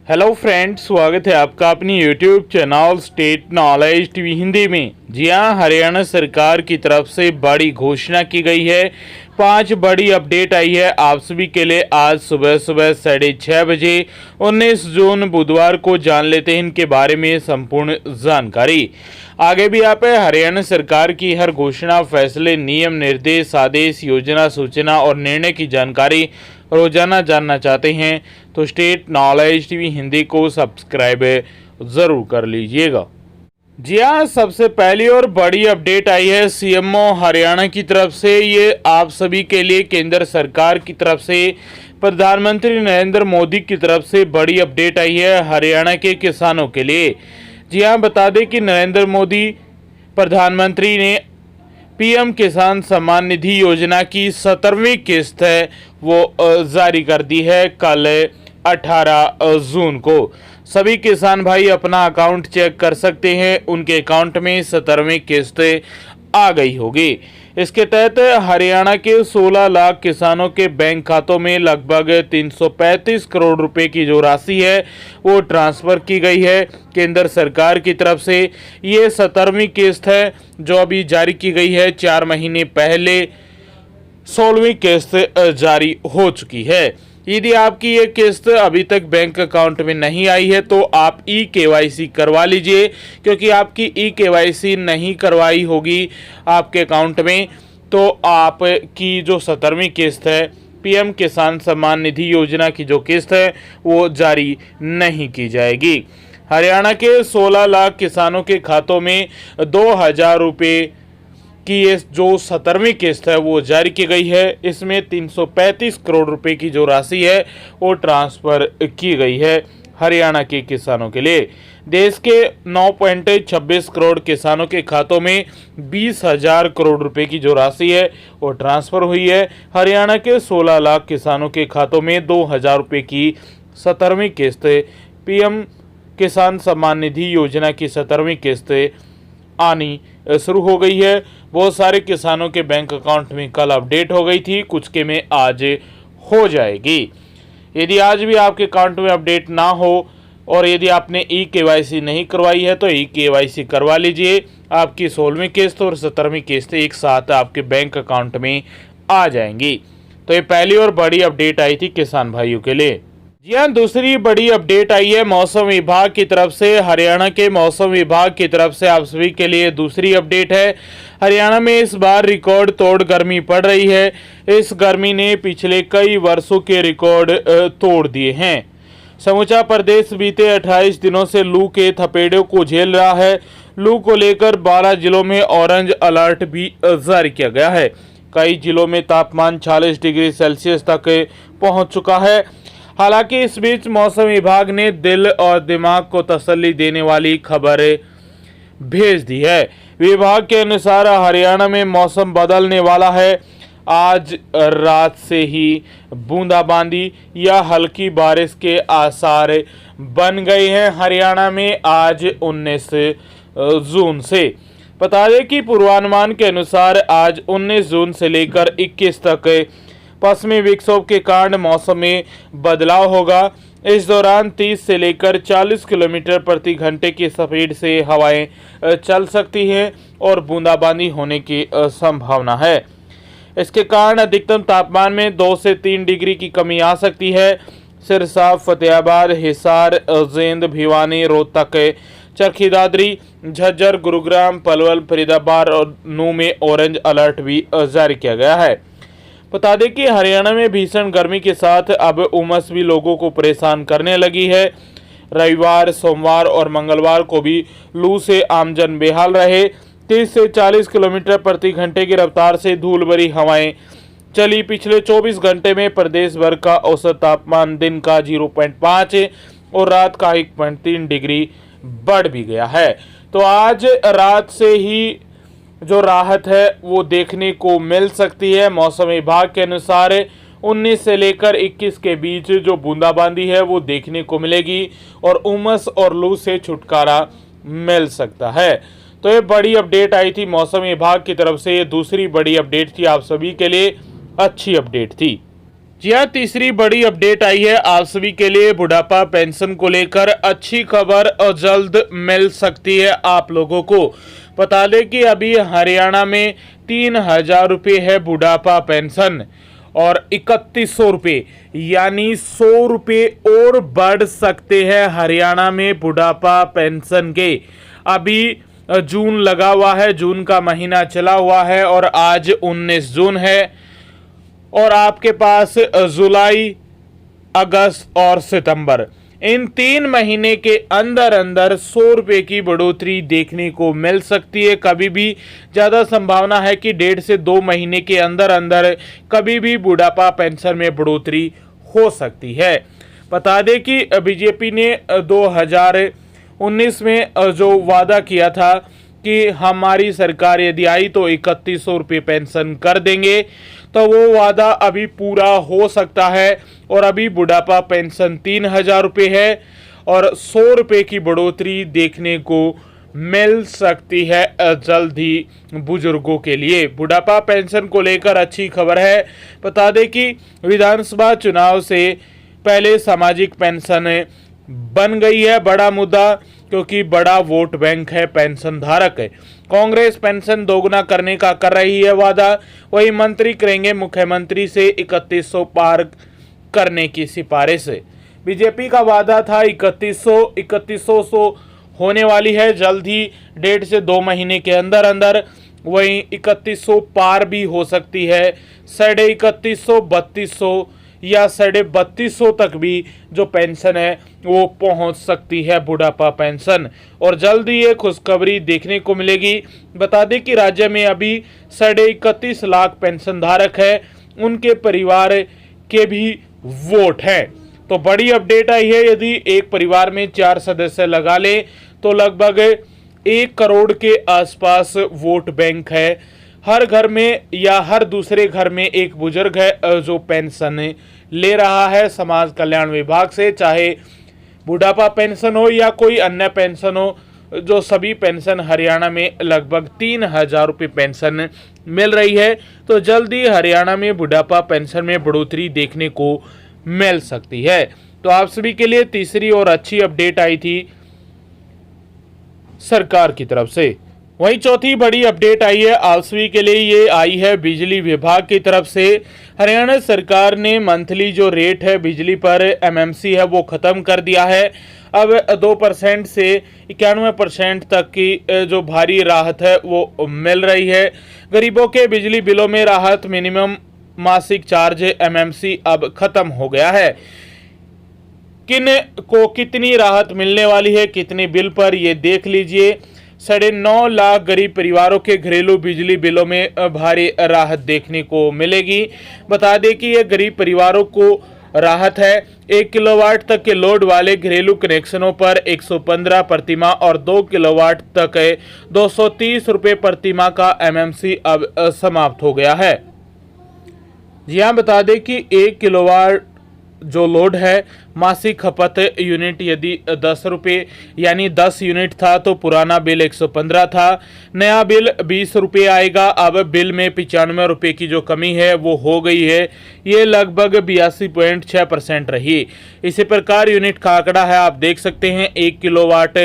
Hello friends, स्वागत है आपका अपनी YouTube channel state knowledge TV Hindi में। जी हाँ, हरियाणा सरकार की तरफ से बड़ी घोषणा की गई है। 5 बड़ी अपडेट आई है आप सभी के लिए। आज सुबह 6:30 बजे 19 जून बुधवार को जान लेते हैं इनके बारे में संपूर्ण जानकारी। आगे भी आप हरियाणा सरकार की हर घोषणा, फैसले, नियम, निर्देश, आदेश, योजना, सूचना और निर्णय की जानकारी रोजाना जानना चाहते हैं तो स्टेट नॉलेज टीवी हिंदी को सब्सक्राइब जरूर कर लीजिएगा। जी हाँ, सबसे पहली और बड़ी अपडेट आई है सीएमओ हरियाणा की तरफ से। ये आप सभी के लिए केंद्र सरकार की तरफ से प्रधानमंत्री नरेंद्र मोदी की तरफ से बड़ी अपडेट आई है हरियाणा के किसानों के लिए। जी हाँ, बता दें कि नरेंद्र मोदी प्रधानमंत्री ने पीएम किसान सम्मान निधि योजना की 17वीं किस्त है वो जारी कर दी है कल 18 जून को। सभी किसान भाई अपना अकाउंट चेक कर सकते हैं, उनके अकाउंट में 17वीं किस्त आ गई होगी। इसके तहत हरियाणा के 16 लाख किसानों के बैंक खातों में लगभग 335 करोड़ रुपए की जो राशि है वो ट्रांसफर की गई है केंद्र सरकार की तरफ से। ये 17वीं किस्त है जो अभी जारी की गई है। 4 महीने पहले 16वीं किस्त जारी हो चुकी है। यदि आपकी ये किस्त अभी तक बैंक अकाउंट में नहीं आई है तो आप ई-केवाईसी करवा लीजिए, क्योंकि आपकी ई-केवाईसी नहीं करवाई होगी आपके अकाउंट में तो आपकी जो 17वीं किस्त है पीएम किसान सम्मान निधि योजना की जो किस्त है वो जारी नहीं की जाएगी। हरियाणा के 16 लाख किसानों के खातों में 2,000 रुपये कि ये जो 17वीं किस्त है वो जारी की गई है। इसमें 335 करोड़ रुपए की जो राशि है वो ट्रांसफर की गई है हरियाणा के किसानों के लिए। देश के 9.26 करोड़ किसानों के खातों में 20,000 करोड़ रुपए की जो राशि है वो ट्रांसफर हुई है। हरियाणा के 16 लाख किसानों के खातों में 2,000 रुपए की 17वीं किस्त पीएम किसान सम्मान निधि योजना की 17वीं किस्त आनी शुरू हो गई है। बहुत सारे किसानों के बैंक अकाउंट में कल अपडेट हो गई थी, कुछ के में आज हो जाएगी। यदि आज भी आपके अकाउंट में अपडेट ना हो और यदि आपने ई-केवाईसी नहीं करवाई है तो ई-केवाईसी करवा लीजिए। आपकी 16वीं किस्त और 17वीं किस्त एक साथ आपके बैंक अकाउंट में आ जाएंगी। तो ये पहली और बड़ी अपडेट आई थी किसान भाइयों के लिए। जी हाँ, दूसरी बड़ी अपडेट आई है मौसम विभाग की तरफ से। हरियाणा के मौसम विभाग की तरफ से आप सभी के लिए दूसरी अपडेट है। हरियाणा में इस बार रिकॉर्ड तोड़ गर्मी पड़ रही है। इस गर्मी ने पिछले कई वर्षों के रिकॉर्ड तोड़ दिए हैं। समूचा प्रदेश बीते 28 दिनों से लू के थपेड़ों को झेल रहा है। लू को लेकर 12 जिलों में ऑरेंज अलर्ट भी जारी किया गया है। कई जिलों में तापमान 40 डिग्री सेल्सियस तक पहुंच चुका है। हालांकि इस बीच मौसम विभाग ने दिल और दिमाग को तसल्ली देने वाली खबर भेज दी है। विभाग के अनुसार हरियाणा में मौसम बदलने वाला है। आज रात से ही बूंदाबांदी या हल्की बारिश के आसार बन गए हैं हरियाणा में आज 19 जून से। बता दें कि पूर्वानुमान के अनुसार आज 19 जून से लेकर 21 तक पश्चिमी विक्षोभ के कारण मौसम में बदलाव होगा। इस दौरान 30 से लेकर 40 किलोमीटर प्रति घंटे की स्पीड से हवाएं चल सकती हैं और बूंदाबांदी होने की संभावना है। इसके कारण अधिकतम तापमान में 2 से 3 डिग्री की कमी आ सकती है। सिरसा, फतेहाबाद, हिसार, जींद, भिवानी, रोहतक, चरखी दादरी, झज्जर, गुरुग्राम, पलवल, फरीदाबाद और नूंह में ऑरेंज अलर्ट भी जारी किया गया है। बता दें कि हरियाणा में भीषण गर्मी के साथ अब उमस भी लोगों को परेशान करने लगी है। रविवार, सोमवार और मंगलवार को भी लू से आमजन बेहाल रहे। 30 से 40 किलोमीटर प्रति घंटे की रफ्तार से धूल भरी हवाएं चली। पिछले 24 घंटे में प्रदेश भर का औसत तापमान दिन का 0.5 और रात का 1.3 डिग्री बढ़ भी गया है। तो आज रात से ही जो राहत है वो देखने को मिल सकती है। मौसम विभाग के अनुसार 19 से लेकर 21 के बीच जो बूंदाबांदी है वो देखने को मिलेगी और उमस और लू से छुटकारा मिल सकता है। तो ये बड़ी अपडेट आई थी मौसम विभाग की तरफ से। ये दूसरी बड़ी अपडेट थी आप सभी के लिए, अच्छी अपडेट थी। जी हाँ, तीसरी बड़ी अपडेट आई है आप सभी के लिए बुढ़ापा पेंशन को लेकर अच्छी खबर और जल्द मिल सकती है आप लोगों को। बता दें कि अभी हरियाणा में 3,000 रुपये है बुढ़ापा पेंशन और 3100 रुपये यानी 100 रुपये और बढ़ सकते हैं हरियाणा में बुढ़ापा पेंशन के। अभी जून लगा हुआ है, जून का महीना चला हुआ है और आज 19 जून है और आपके पास जुलाई, अगस्त और सितंबर, इन 3 महीने के अंदर अंदर 100 रुपये की बढ़ोतरी देखने को मिल सकती है। कभी भी ज़्यादा संभावना है कि 1.5 से 2 महीने के अंदर अंदर कभी भी बुढ़ापा पेंशन में बढ़ोतरी हो सकती है। बता दें कि बीजेपी ने 2019 में जो वादा किया था कि हमारी सरकार यदि आई तो 3100 रुपये पेंशन कर देंगे, तो वो वादा अभी पूरा हो सकता है और अभी बुढ़ापा पेंशन 3,000 रुपये है और 100 रुपये की बढ़ोतरी देखने को मिल सकती है जल्द ही बुजुर्गों के लिए। बुढ़ापा पेंशन को लेकर अच्छी खबर है। बता दें कि विधानसभा चुनाव से पहले सामाजिक पेंशन बन गई है बड़ा मुद्दा, क्योंकि बड़ा वोट बैंक है पेंशन धारक है। कांग्रेस पेंशन दोगुना करने का कर रही है वादा, वही मंत्री करेंगे मुख्यमंत्री से 3100 पार करने की सिफारिश। बीजेपी का वादा था 3100 होने वाली है जल्द ही 1.5 से 2 महीने के अंदर अंदर, वहीं 3100 पार भी हो सकती है। 3150, 3200 या 3250 तक भी जो पेंशन है वो पहुंच सकती है बुढ़ापा पेंशन और जल्द ही ये खुशखबरी देखने को मिलेगी। बता दें कि राज्य में अभी 31.5 लाख पेंशन धारक है, उनके परिवार के भी वोट हैं। तो बड़ी अपडेट आई है, यदि एक परिवार में 4 सदस्य लगा ले तो लगभग 1 करोड़ के आसपास वोट बैंक है। हर घर में या हर दूसरे घर में एक बुजुर्ग है जो पेंशन ले रहा है समाज कल्याण विभाग से, चाहे बुढ़ापा पेंशन हो या कोई अन्य पेंशन हो। जो सभी पेंशन हरियाणा में लगभग 3,000 रुपये पेंशन मिल रही है। तो जल्द ही हरियाणा में बुढ़ापा पेंशन में बढ़ोतरी देखने को मिल सकती है। तो आप सभी के लिए तीसरी और अच्छी अपडेट आई थी सरकार की तरफ से। वहीं चौथी बड़ी अपडेट आई है आप सभी के लिए, ये आई है बिजली विभाग की तरफ से। हरियाणा सरकार ने मंथली जो रेट है बिजली पर एमएमसी है वो ख़त्म कर दिया है। अब 2% से 91% तक की जो भारी राहत है वो मिल रही है। गरीबों के बिजली बिलों में राहत, मिनिमम मासिक चार्ज एमएमसी अब खत्म हो गया है। किन को कितनी राहत मिलने वाली है, कितने बिल पर, ये देख लीजिए। 9.5 लाख गरीब परिवारों के घरेलू बिजली बिलों में भारी राहत देखने को मिलेगी। बता दें कि यह गरीब परिवारों को राहत है। 1 किलोवाट तक के लोड वाले घरेलू कनेक्शनों पर 115 प्रतिमाह और 2 किलोवाट तक 230 रुपये प्रतिमाह का एमएमसी अब समाप्त हो गया है। जी हाँ, बता दें कि 1 किलोवाट जो लोड है, मासिक खपत यूनिट यदि 10 रुपये यानी 10 यूनिट था तो पुराना बिल 115 था, नया बिल 20 रुपये आएगा। अब बिल में 95 रुपये की जो कमी है वो हो गई है, ये लगभग 82.6% रही। इसी प्रकार यूनिट का आंकड़ा है, आप देख सकते हैं। 1 किलोवाट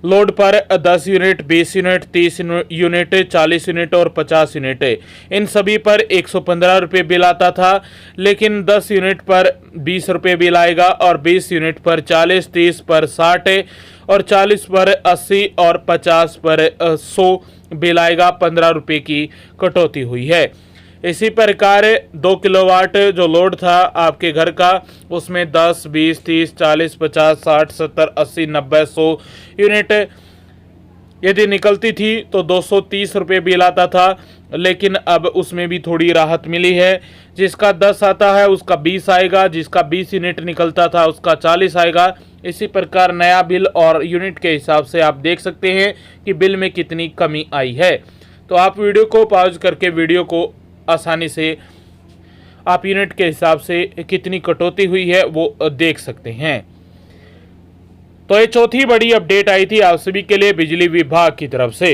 लोड पर 10 यूनिट, 20 यूनिट, 30 यूनिट, 40 यूनिट और 50 यूनिट, इन सभी पर 115 रुपये बिल आता था। लेकिन 10 यूनिट पर 20 रुपये बिल आएगा और 20 यूनिट पर 40, 30 पर 60 और 40 पर 80 और 50 पर 100 बिल आएगा। 15 रुपये की कटौती हुई है। इसी प्रकार 2 किलोवाट जो लोड था आपके घर का, उसमें 10, 20, 30, 40, 50, 60, 70, 80, 90, 100 यूनिट यदि निकलती थी तो 230 रुपये बिल आता था। लेकिन अब उसमें भी थोड़ी राहत मिली है। जिसका 10 आता है उसका 20 आएगा, जिसका 20 यूनिट निकलता था उसका 40 आएगा। इसी प्रकार नया बिल और यूनिट के हिसाब से आप देख सकते हैं कि बिल में कितनी कमी आई है। तो आप वीडियो को पॉज करके वीडियो को आसानी से आप यूनिट के हिसाब से कितनी कटौती हुई है वो देख सकते हैं। तो ये चौथी बड़ी अपडेट आई थी आप सभी के लिए बिजली विभाग की तरफ से।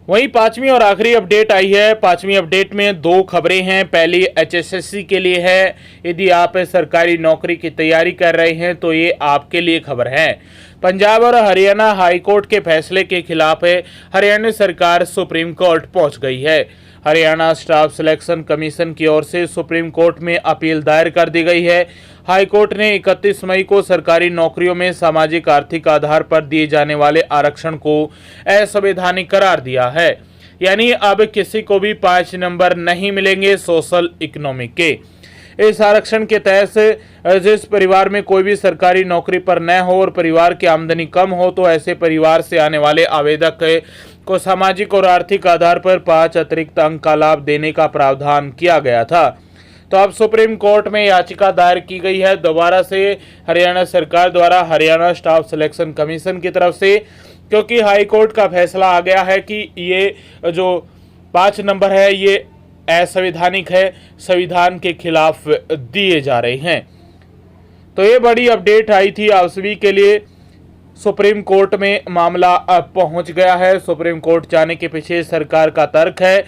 वहीं पांचवी और आखिरी अपडेट आई है। पांचवी अपडेट में दो खबरें हैं। पहली एचएसएससी के लिए है। यदि आप सरकारी नौकरी की तैयारी कर रहे हैं तो ये आपके लिए खबर है। पंजाब और हरियाणा हाईकोर्ट के फैसले के खिलाफ हरियाणा सरकार सुप्रीम कोर्ट पहुंच गई है। हरियाणा स्टाफ सिलेक्शन कमीशन की ओर से सुप्रीम कोर्ट में अपील दायर कर दी गई है। हाईकोर्ट ने 31 मई को सरकारी नौकरियों में सामाजिक आर्थिक आधार पर दिए जाने वाले आरक्षण को असंवैधानिक करार दिया है। यानी अब किसी को भी 5 नंबर नहीं मिलेंगे सोशल इकोनॉमिक के। इस आरक्षण के तहत जिस परिवार में कोई भी सरकारी नौकरी पर न हो और परिवार की आमदनी कम हो तो ऐसे परिवार से आने वाले आवेदक को सामाजिक और आर्थिक आधार पर 5 अतिरिक्त अंक का लाभ देने का प्रावधान किया गया था। तो अब सुप्रीम कोर्ट में याचिका दायर की गई है दोबारा से हरियाणा सरकार द्वारा हरियाणा स्टाफ सिलेक्शन कमीशन की तरफ से, क्योंकि हाई कोर्ट का फैसला आ गया है कि ये जो 5 नंबर है ये असंवैधानिक है, संविधान के खिलाफ दिए जा रहे हैं। तो ये बड़ी अपडेट आई थी आप सभी के लिए। सुप्रीम कोर्ट में मामला अब पहुंच गया है। सुप्रीम कोर्ट जाने के पीछे सरकार का तर्क है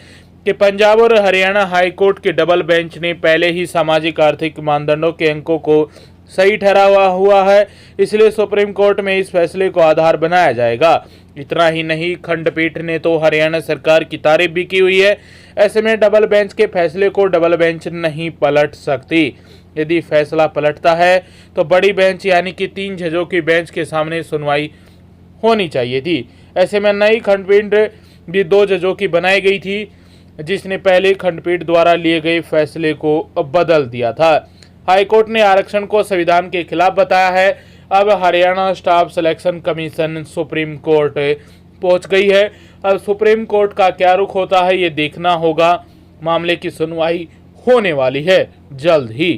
कि पंजाब और हरियाणा हाई कोर्ट के डबल बेंच ने पहले ही सामाजिक आर्थिक मानदंडों के अंकों को सही ठहराया हुआ है, इसलिए सुप्रीम कोर्ट में इस फैसले को आधार बनाया जाएगा। इतना ही नहीं, खंडपीठ ने तो हरियाणा सरकार की तारीफ भी की हुई है। ऐसे में डबल बेंच के फैसले को डबल बेंच नहीं पलट सकती। यदि फैसला पलटता है तो बड़ी बेंच यानी कि 3 जजों की बेंच के सामने सुनवाई होनी चाहिए थी। ऐसे में नई खंडपीठ भी 2 जजों की बनाई गई थी, जिसने पहले खंडपीठ द्वारा लिए गए फैसले को बदल दिया था। हाईकोर्ट ने आरक्षण को संविधान के खिलाफ बताया है। अब Haryana staff selection commission supreme court पहुंच गई है। अब सुप्रीम कोर्ट का क्या रुख होता है ये देखना होगा। मामले की सुनवाई होने वाली है जल्द ही।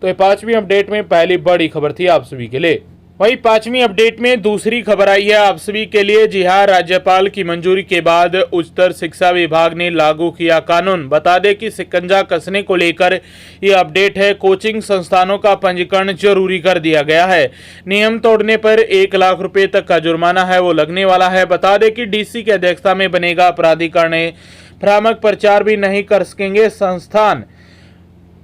तो ये 5वीं अपडेट में पहली बड़ी खबर थी आप सभी के लिए। वहीं 5वीं अपडेट में दूसरी खबर आई है आप सभी के लिए। जी हां, राज्यपाल की मंजूरी के बाद उच्चतर शिक्षा विभाग ने लागू किया कानून। बता दें कि शिकंजा कसने को लेकर ये अपडेट है। कोचिंग संस्थानों का पंजीकरण जरूरी कर दिया गया है। नियम तोड़ने पर 1 लाख रुपए तक का जुर्माना है वो लगने वाला है। बता दें कि डीसी की अध्यक्षता में बनेगा प्राधिकरण। भ्रामक प्रचार भी नहीं कर सकेंगे संस्थान।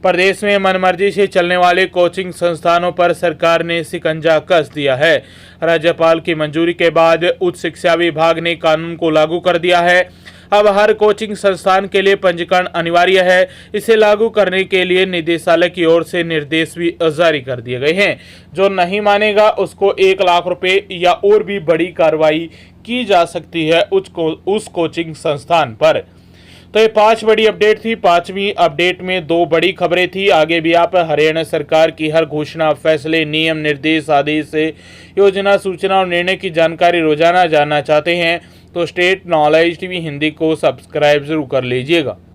प्रदेश में मनमर्जी से चलने वाले कोचिंग संस्थानों पर सरकार ने शिकंजा कस दिया है। राज्यपाल की मंजूरी के बाद उच्च शिक्षा विभाग ने कानून को लागू कर दिया है। अब हर कोचिंग संस्थान के लिए पंजीकरण अनिवार्य है। इसे लागू करने के लिए निदेशालय की ओर से निर्देश भी जारी कर दिए गए हैं। जो नहीं मानेगा उसको 1 लाख रुपए या और भी बड़ी कार्रवाई की जा सकती है उस कोचिंग संस्थान पर। तो ये 5 बड़ी अपडेट थी। 5वीं अपडेट में 2 बड़ी खबरें थी। आगे भी आप हरियाणा सरकार की हर घोषणा, फैसले, नियम, निर्देश, आदेश, योजना, सूचना और निर्णय की जानकारी रोजाना जानना चाहते हैं तो स्टेट नॉलेज टीवी हिंदी को सब्सक्राइब जरूर कर लीजिएगा।